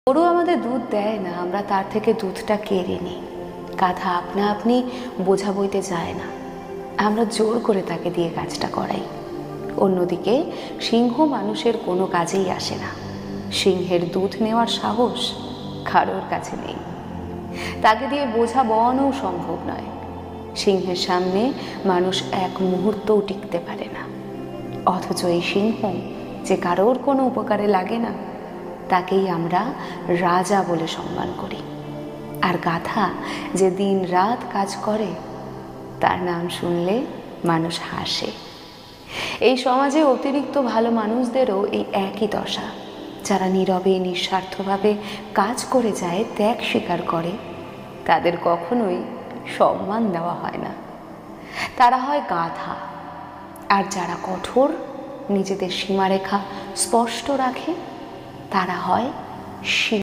গরু আমাদের দুধ দেয় না, আমরা তার থেকে দুধটা কেড়ে নিই। গাধা আপনা আপনি বোঝা বইতে যায় না, আমরা জোর করে তাকে দিয়ে কাজটা করাই। অন্যদিকে সিংহ মানুষের কোনো কাজেই আসে না। সিংহের দুধ নেওয়ার সাহস কারোর কাছে নেই, তাকে দিয়ে বোঝা বওয়ানোও সম্ভব নয়। সিংহের সামনে মানুষ এক মুহূর্তও টিকতে পারে না। অথচ এই সিংহ যে কারোর কোনো উপকারে লাগে না, তাকেই আমরা রাজা বলে সম্মান করি। আর গাধা যে দিন রাত কাজ করে, তার নাম শুনলে মানুষ হাসে। এই সমাজে অতিরিক্ত ভালো মানুষদেরও এই একই দশা। যারা নীরবে নিঃস্বার্থভাবে কাজ করে যায়, ত্যাগ স্বীকার করে, তাদের কখনোই সম্মান দেওয়া হয় না। তারা হয় গাধা। আর যারা কঠোর, নিজেদের সীমারেখা স্পষ্ট রাখে, তারা হয় সিংহ।